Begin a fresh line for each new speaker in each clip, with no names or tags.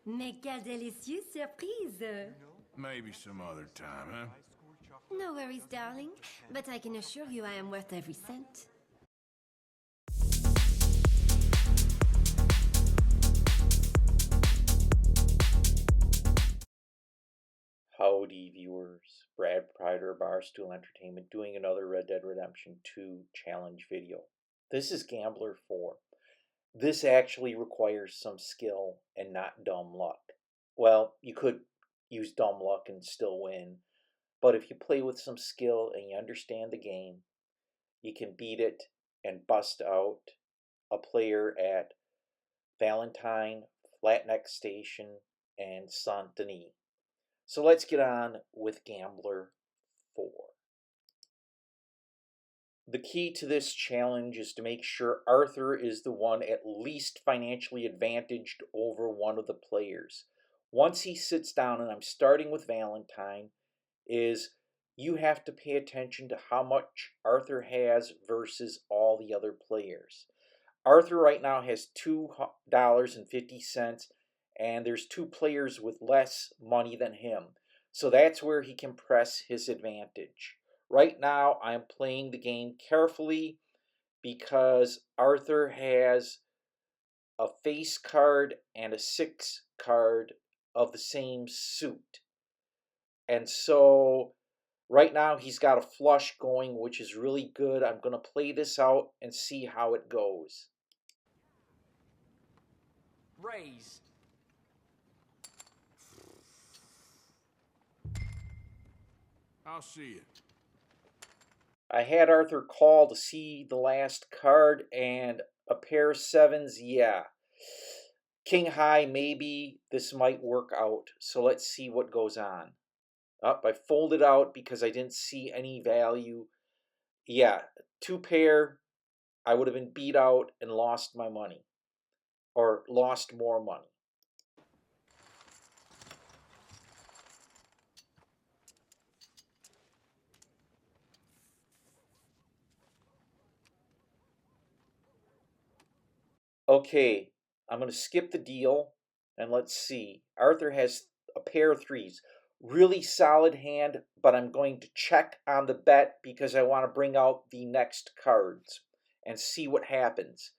Mais quelle délicieuse surprise!
Maybe some other time, huh?
No worries, darling, but I can assure you I am worth every cent.
Howdy, viewers. Brad Prider, Barstool Entertainment, doing another Red Dead Redemption 2 challenge video. This is Gambler 4. This actually requires some skill and not dumb luck. Well, you could use dumb luck and still win, but if you play with some skill and you understand the game, you can beat it and bust out a player at Valentine, Flatneck Station, and Saint Denis. So let's get on with Gambler 4. The key to this challenge is to make sure Arthur is the one at least financially advantaged over one of the players. Once he sits down, and I'm starting with Valentine, is you have to pay attention to how much Arthur has versus all the other players. Arthur right now has $2.50, and there's two players with less money than him. So that's where he can press his advantage. Right now, I'm playing the game carefully because Arthur has a face card and a 6 card of the same suit. And so right now he's got a flush going, which is really good. I'm going to play this out and see how it goes.
Raise.
I'll see you.
I had Arthur call to see the last card, and a pair of sevens, yeah. King high, maybe this might work out. So let's see what goes on. Up, I folded out because I didn't see any value. Yeah, two pair, I would have been beat out and lost my money. Or lost more money. Okay, I'm going to skip the deal, and let's see. Arthur has a pair of threes. Really solid hand, but I'm going to check on the bet because I want to bring out the next cards and see what happens.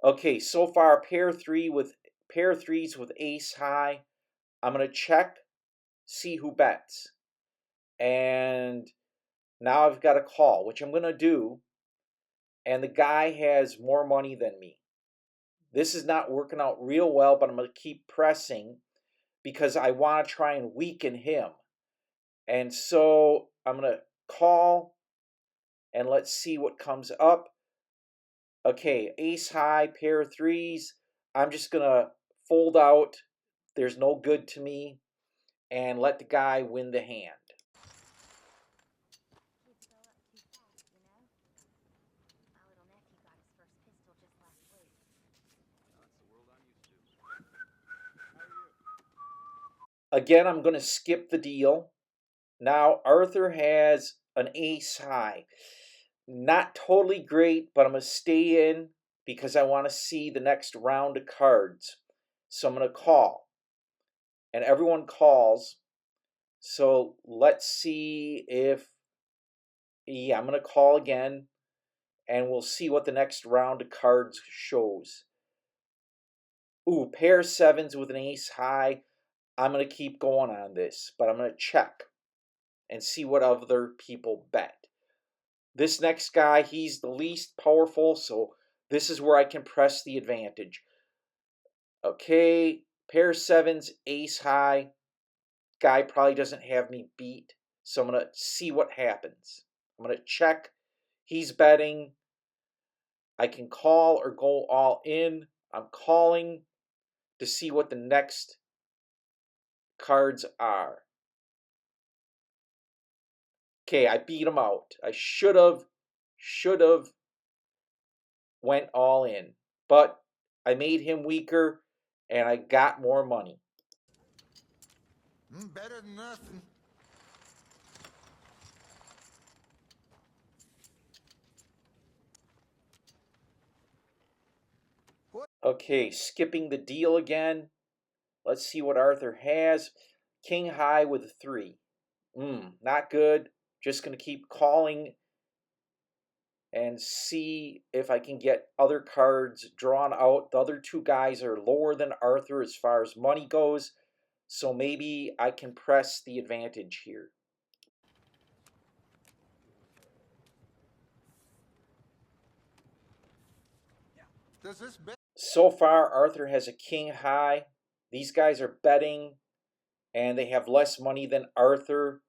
Okay, so far pair of threes with ace high. I'm going to check, see who bets. And now I've got a call, which I'm going to do, and the guy has more money than me. This is not working out real well, but I'm going to keep pressing because I want to try and weaken him. And so I'm going to call, and let's see what comes up. Okay, ace high, pair of threes. I'm just going to fold out. There's no good to me, and let the guy win the hand. Again, I'm going to skip the deal. Now, Arthur has an ace high. Not totally great, but I'm going to stay in because I want to see the next round of cards. So I'm going to call. And everyone calls. So let's see if... Yeah, I'm going to call again. And we'll see what the next round of cards shows. Ooh, pair of sevens with an ace high. I'm going to keep going on this, but I'm going to check and see what other people bet. This next guy, he's the least powerful, so this is where I can press the advantage. Okay, pair of sevens, ace high. Guy probably doesn't have me beat, so I'm going to see what happens. I'm going to check. He's betting. I can call or go all in. I'm calling to see what the next cards are. Okay, I beat him out. I should have went all in, but I made him weaker and I got more money.
Better than nothing.
Okay, skipping the deal again. Let's see what Arthur has. King high with a 3. Not good. Just going to keep calling and see if I can get other cards drawn out. The other two guys are lower than Arthur as far as money goes, so maybe I can press the advantage here. So far, Arthur has a king high. These guys are betting, and they have less money than Arthur.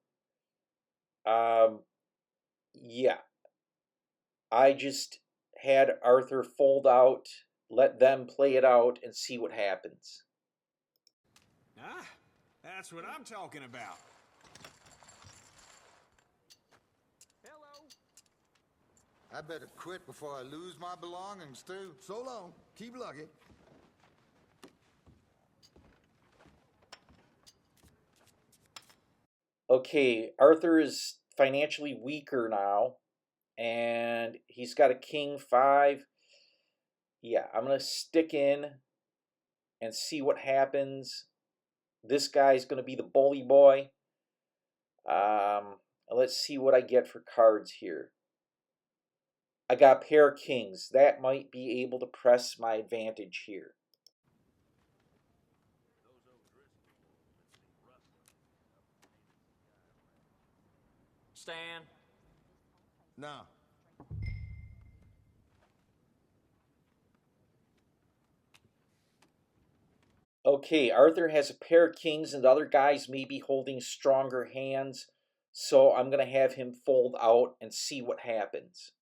Yeah. I just had Arthur fold out, let them play it out, and see what happens.
Ah, that's what I'm talking about.
Hello. I better quit before I lose my belongings, too. So long. Keep lucky.
Okay, Arthur is financially weaker now, and he's got a king 5. Yeah, I'm going to stick in and see what happens. This guy's going to be the bully boy. Let's see what I get for cards here. I got a pair of kings. That might be able to press my advantage here.
Stan.
No.
Okay, Arthur has a pair of kings, and the other guys may be holding stronger hands, so I'm going to have him fold out and see what happens.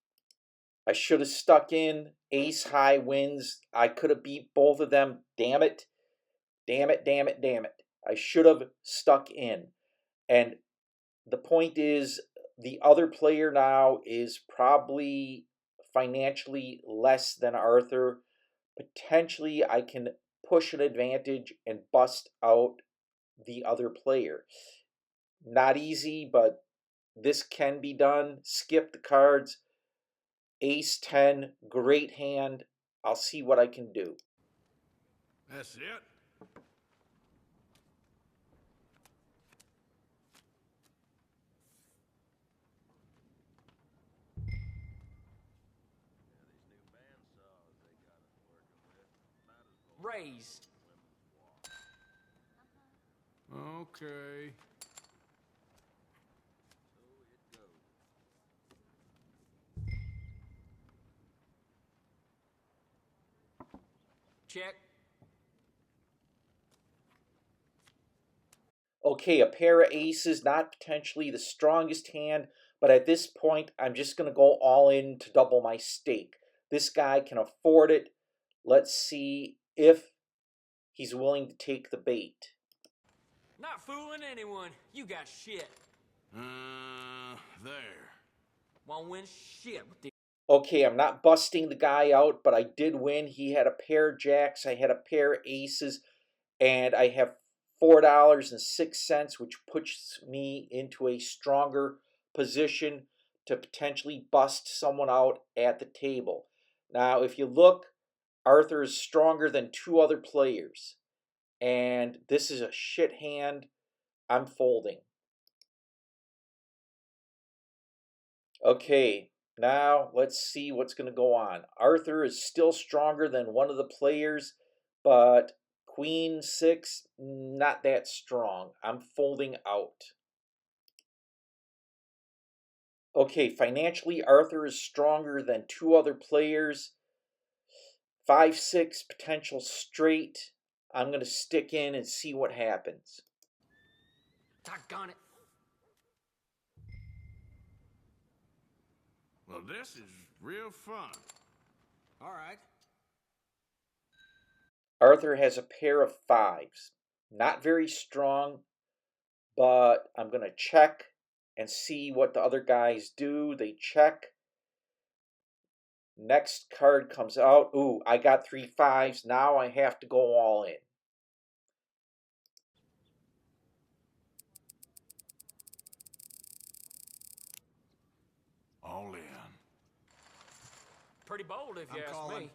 I should have stuck in. Ace high wins. I could have beat both of them. Damn it. Damn it, damn it, damn it. I should have stuck in. And the point is, the other player now is probably financially less than Arthur. Potentially, I can push an advantage and bust out the other player. Not easy, but this can be done. Skip the cards. Ace 10, great hand. I'll see what I can do.
That's it.
Raise.
Okay.
Check.
Okay, a pair of aces, not potentially the strongest hand, but at this point, I'm just going to go all in to double my stake. This guy can afford it. Let's see if he's willing to take the bait.
Not fooling anyone. You got shit.
There.
Won't win shit with the.
Okay, I'm not busting the guy out, but I did win. He had a pair of jacks, I had a pair of aces, and I have $4.06, which puts me into a stronger position to potentially bust someone out at the table. Now, if you look, Arthur is stronger than 2 other players, and this is a shit hand. I'm folding. Okay, now let's see what's going to go on. Arthur is still stronger than one of the players, but Queen 6, not that strong. I'm folding out. Okay, financially, Arthur is stronger than 2 other players. 5-6 potential straight. I'm going to stick in and see what happens.
Doggone it.
Well, this is real fun. All right.
Arthur has a pair of 5s. Not very strong, but I'm going to check and see what the other guys do. They check. Next card comes out. Ooh, I got 3 5s. Now I have to go all in.
All in.
Pretty bold if you
I'm
ask
calling.
me.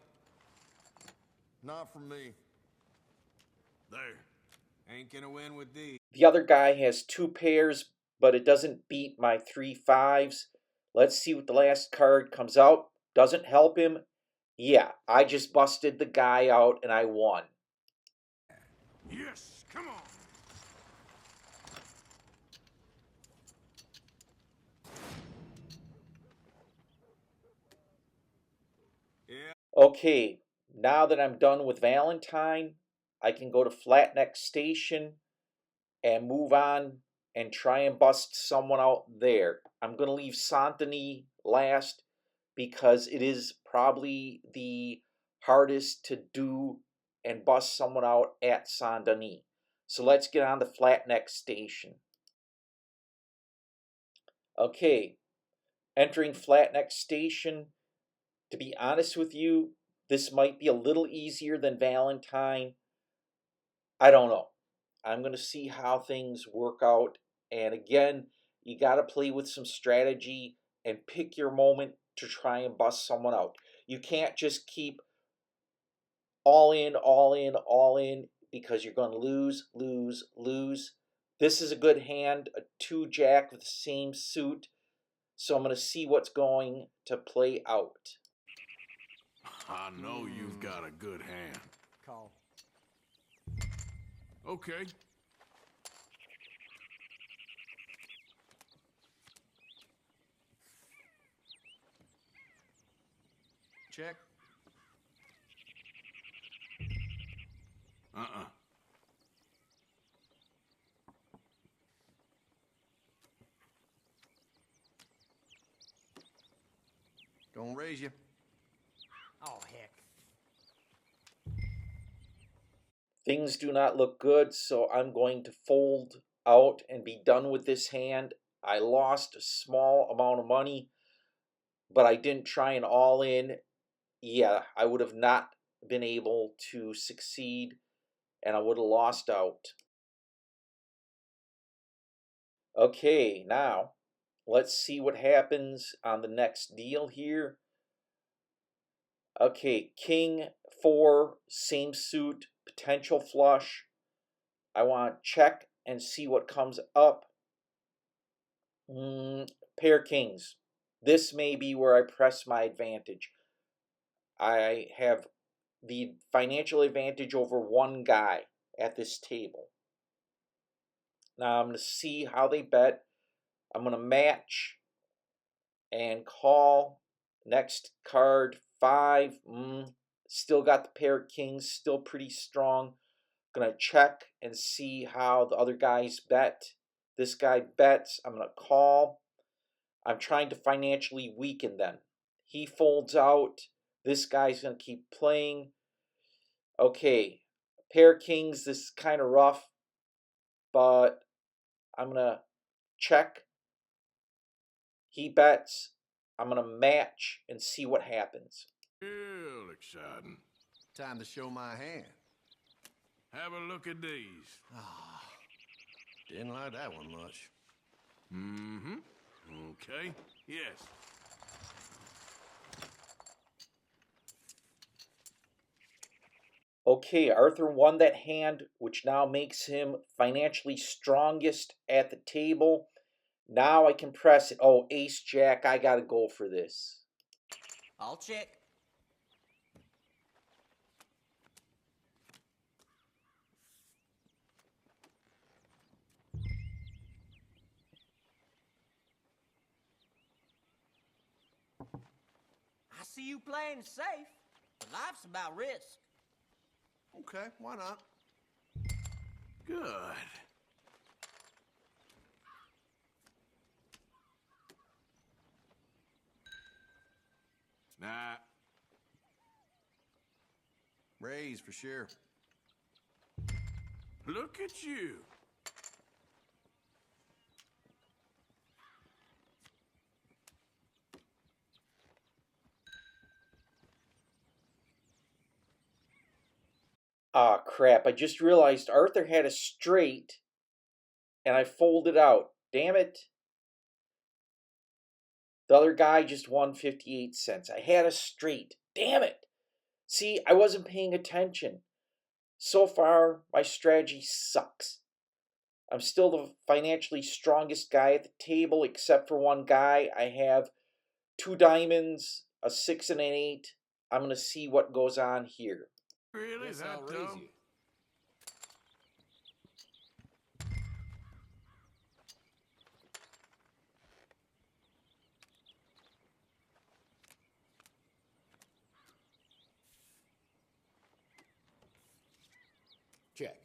Not from me.
There. Ain't gonna win with these.
The other guy has 2 pairs, but it doesn't beat my 3 fives. Let's see what the last card comes out. Doesn't help him. Yeah, I just busted the guy out and I won.
Yes, come on. Yeah.
Okay, now that I'm done with Valentine, I can go to Flatneck Station and move on and try and bust someone out there. I'm going to leave Saint-Denis last because it is probably the hardest to do and bust someone out at Saint-Denis. So let's get on to Flatneck Station. Okay, entering Flatneck Station. To be honest with you, this might be a little easier than Valentine. I don't know. I'm going to see how things work out. And again, you got to play with some strategy and pick your moment to try and bust someone out. You can't just keep all in, all in, all in because you're going to lose, lose, lose. This is a good hand, a 2-jack with the same suit. So I'm going to see what's going to play out.
I know you've got a good hand.
Call.
Okay.
Check.
Uh-uh.
Don't raise you.
Oh, heck.
Things do not look good, so I'm going to fold out and be done with this hand. I lost a small amount of money, but I didn't try an all in. Yeah, I would have not been able to succeed and I would have lost out. Okay, now let's see what happens on the next deal here. Okay, King 4, same suit, potential flush. I want to check and see what comes up. Pair kings. This may be where I press my advantage. I have the financial advantage over one guy at this table. Now I'm going to see how they bet. I'm going to match and call. Next card, 5. Still got the pair of kings, still pretty strong. Going to check and see how the other guys bet. This guy bets. I'm going to call. I'm trying to financially weaken them. He folds out. This guy's going to keep playing. Okay, pair of kings. This is kind of rough, but I'm going to check. He bets. I'm going to match and see what happens.
Real exciting.
Time to show my hand.
Have a look at these.
Didn't like that one much.
Mm-hmm. Okay. Yes.
Okay, Arthur won that hand, which now makes him financially strongest at the table. Now I can press it. Oh, ace jack, I gotta go for this.
I'll check. I see you playing safe, but life's about risk.
Okay, why not?
Good. Nah.
Raise for sure.
Look at you.
Ah, crap. I just realized Arthur had a straight and I folded out. Damn it. The other guy just won 58 cents. I had a straight. Damn it. See, I wasn't paying attention. So far, my strategy sucks. I'm still the financially strongest guy at the table, except for one guy. I have 2 diamonds, a 6 and an 8. I'm going to see what goes on here.
Really? That dumb?
Check.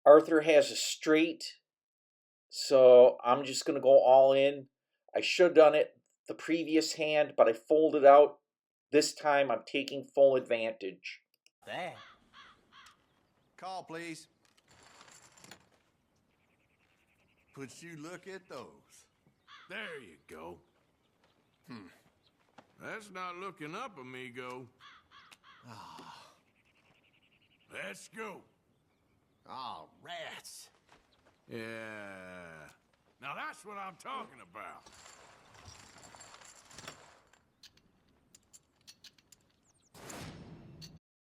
Arthur has a straight, so I'm just going to go all in. I should have done it the previous hand, but I folded out. This time I'm taking full advantage.
That.
Call, please. Would you look at those?
There you go. That's not looking up, amigo. Let's go.
Oh, rats.
Yeah. Now that's what I'm talking about.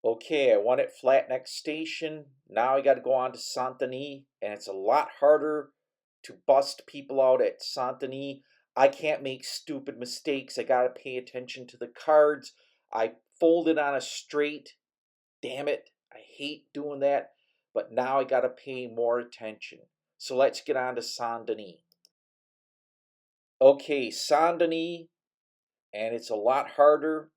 Okay, I won at Flat Neck Station. Now I got to go on to Saint Denis, and it's a lot harder to bust people out at Saint Denis. I can't make stupid mistakes. I got to pay attention to the cards. I folded on a straight. Damn it. I hate doing that. But now I got to pay more attention. So let's get on to Saint Denis. Okay, Saint Denis, and it's a lot harder.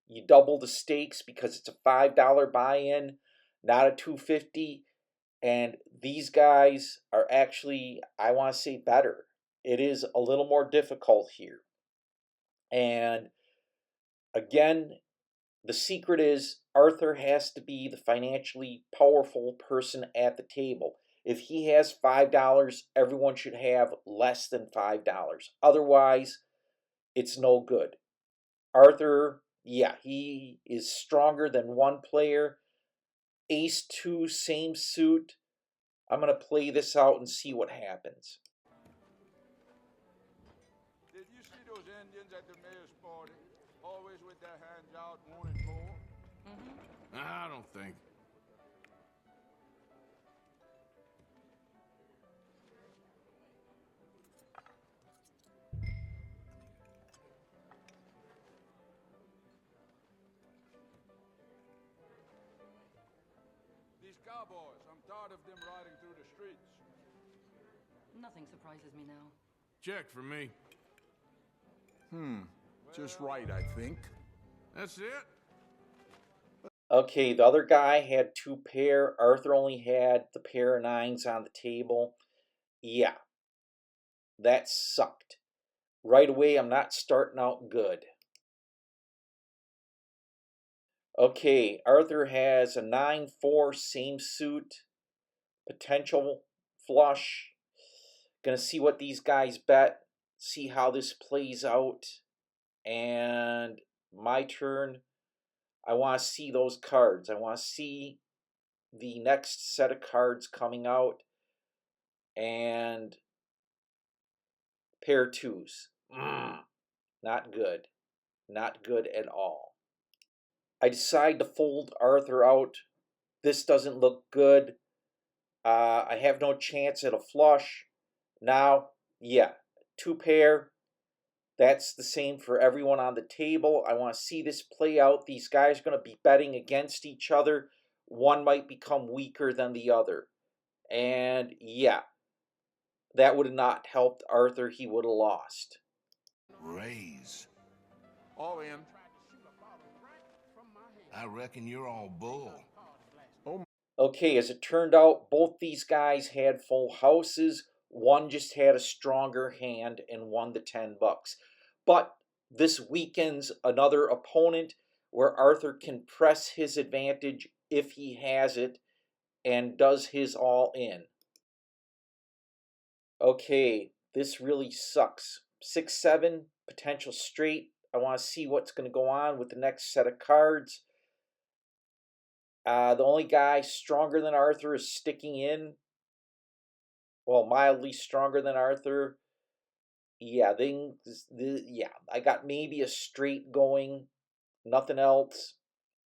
You double the stakes because it's a $5 buy-in, not a $2.50. And these guys are actually, I want to say, better. It is a little more difficult here. And again, the secret is Arthur has to be the financially powerful person at the table. If he has $5, everyone should have less than $5. Otherwise, it's no good. Arthur, yeah, he is stronger than one player. Ace 2, same suit. I'm going to play this out and see what happens.
Did you see those Indians at the mayor's party? Always with their hands out, wanting more?
I don't think.
These cowboys, I'm tired of them riding through the streets.
Nothing surprises me now.
Check for me.
Just right, I think.
That's it?
Okay, the other guy had 2 pair. Arthur only had the pair of 9s on the table. Yeah, that sucked. Right away, I'm not starting out good. Okay, Arthur has a 9-4, same suit, potential flush. Gonna see what these guys bet, see how this plays out. And my turn. I want to see those cards. I want to see the next set of cards coming out. And pair 2s. Not good. Not good at all. I decide to fold Arthur out. This doesn't look good. I have no chance at a flush. Now, yeah, 2 pair. That's the same for everyone on the table. I want to see this play out. These guys are going to be betting against each other. One might become weaker than the other. And yeah, that would have not helped Arthur. He would have lost.
Raise.
All in.
I reckon you're all bull.
Okay, as it turned out, both these guys had full houses. One just had a stronger hand and won the $10. But this weakens another opponent where Arthur can press his advantage if he has it and does his all in. Okay, this really sucks. 6-7, potential straight. I want to see what's going to go on with the next set of cards. The only guy stronger than Arthur is sticking in. Well, mildly stronger than Arthur. Yeah, I got maybe a straight going. Nothing else.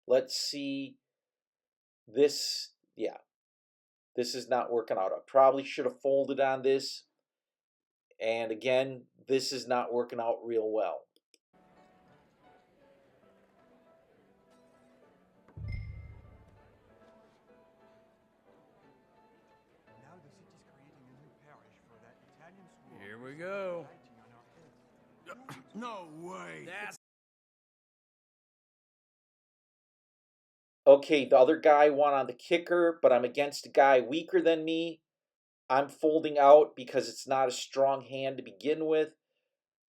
Let's see. This, yeah. This is not working out. I probably should have folded on this. And again, this is not working out real well.
Now the city's creating a new parish for that Italian school.
Here we go.
Writing on our heads.
No way. That's
Okay, the other guy won on the kicker, but I'm against a guy weaker than me. I'm folding out because it's not a strong hand to begin with.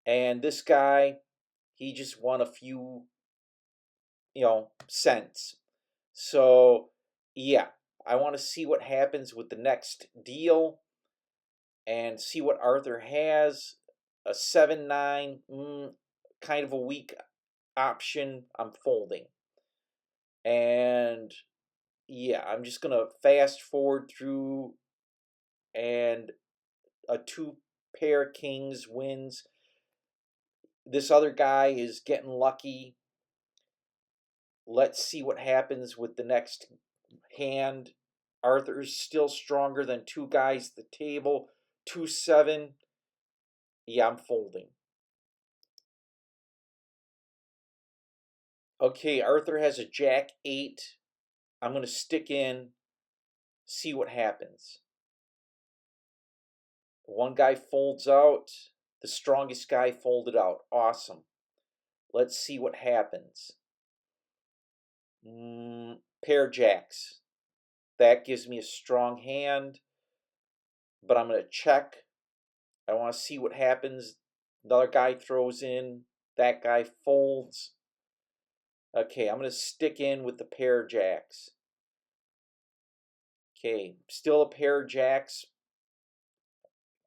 And this guy, he just won a few, cents. So, yeah, I want to see what happens with the next deal and see what Arthur has. A 7-9, kind of a weak option. I'm folding. And yeah, I'm just going to fast forward through, and a 2 pair kings wins. This other guy is getting lucky. Let's see what happens with the next hand. Arthur's still stronger than 2 guys at the table. 2-7. Yeah, I'm folding. Okay, Arthur has a Jack-8. I'm going to stick in, see what happens. One guy folds out. The strongest guy folded out. Awesome. Let's see what happens. Pair jacks. That gives me a strong hand, but I'm going to check. I want to see what happens. Another guy throws in. That guy folds. Okay, I'm going to stick in with the pair jacks. Okay, still a pair of jacks.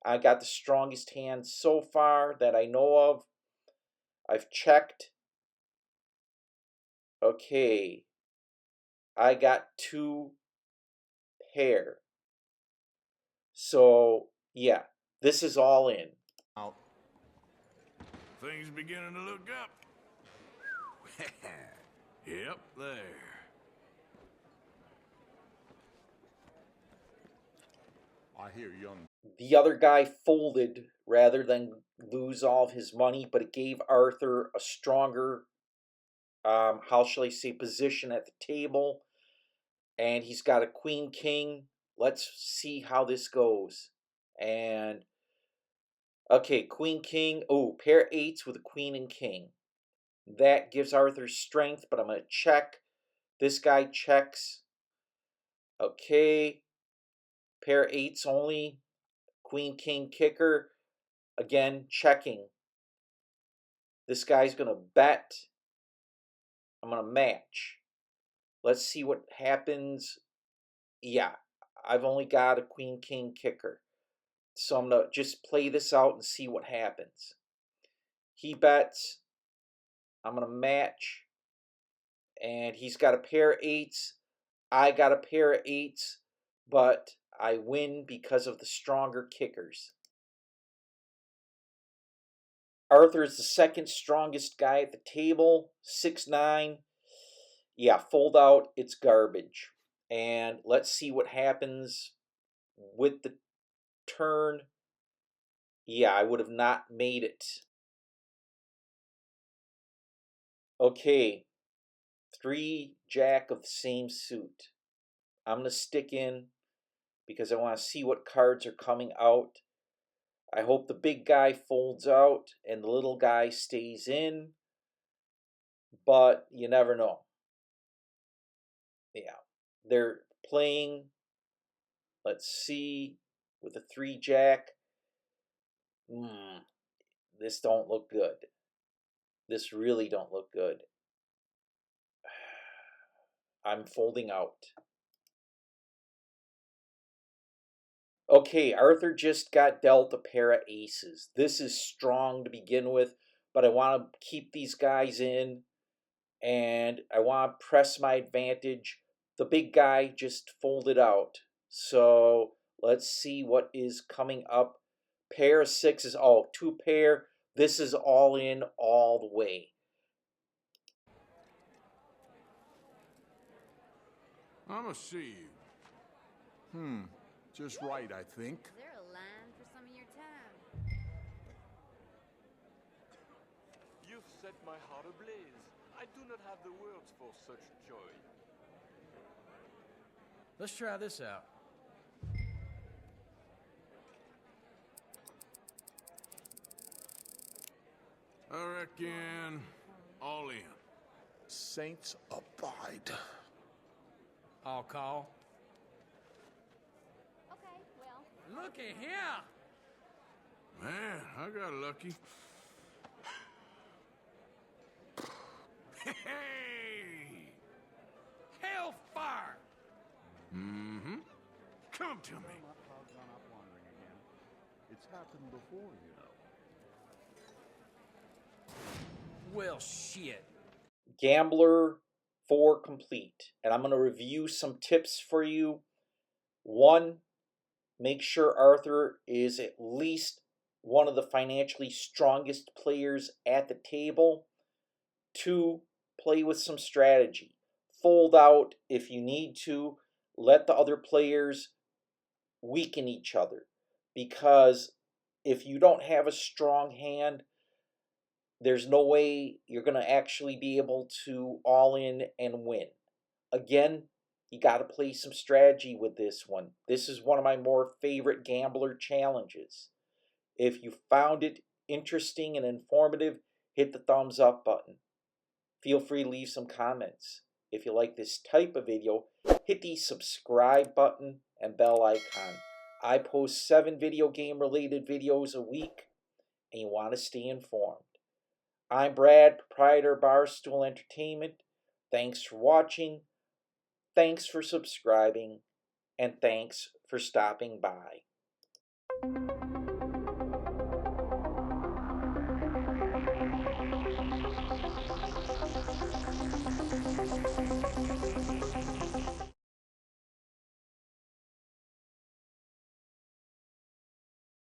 I got the strongest hand so far that I know of. I've checked. Okay, I got 2 pair. So, yeah, this is all in.
Out.
things beginning to look up. Yep, there.
I hear young.
The other guy folded rather than lose all of his money, but it gave Arthur a stronger, how shall I say, position at the table. And he's got a queen king. Let's see how this goes. And okay, queen king. Oh, pair 8s with a queen and king. That gives Arthur strength, but I'm going to check. This guy checks. Okay, pair 8s only. Queen king kicker. Again, checking. This guy's going to bet. I'm going to match. Let's see what happens. Yeah, I've only got a queen king kicker. So I'm going to just play this out and see what happens. He bets. I'm going to match. And he's got a pair of 8s. I got a pair of 8s. But I win because of the stronger kickers. Arthur is the second strongest guy at the table. 6-9. Yeah, fold out. It's garbage. And let's see what happens with the turn. Yeah, I would have not made it. Okay, 3 jack of the same suit. I'm going to stick in because I want to see what cards are coming out. I hope the big guy folds out and the little guy stays in, but you never know. Yeah, they're playing, let's see, with a 3 jack. This don't look good. This really don't look good. I'm folding out. Okay, Arthur just got dealt a pair of aces. This is strong to begin with, but I want to keep these guys in, and I want to press my advantage. The big guy just folded out. So let's see what is coming up. Pair of sixes. Oh, two pair. This is all in all the way.
I'ma see you.
Just right, I think.
Is there a line for some of your time?
You've set my heart ablaze. I do not have the words for such joy.
Let's try this out.
I reckon all in.
Saints abide.
I'll call.
Okay, well.
Look at here!
Man, I got lucky. Hey!
Hellfire!
Mm-hmm. Come to me.
Cloud's gone off wandering again. It's happened before, you know.
Well, shit.
Gambler 4 complete. And I'm going to review some tips for you. 1, make sure Arthur is at least one of the financially strongest players at the table. 2, play with some strategy. Fold out if you need to. Let the other players weaken each other. Because if you don't have a strong hand, there's no way you're going to actually be able to all in and win. Again, you got to play some strategy with this one. This is one of my more favorite gambler challenges. If you found it interesting and informative, hit the thumbs up button. Feel free to leave some comments. If you like this type of video, hit the subscribe button and bell icon. I post 7 video game related videos a week, and you want to stay informed. I'm Brad, proprietor of Barstool Entertainment. Thanks for watching, thanks for subscribing, and thanks for stopping by.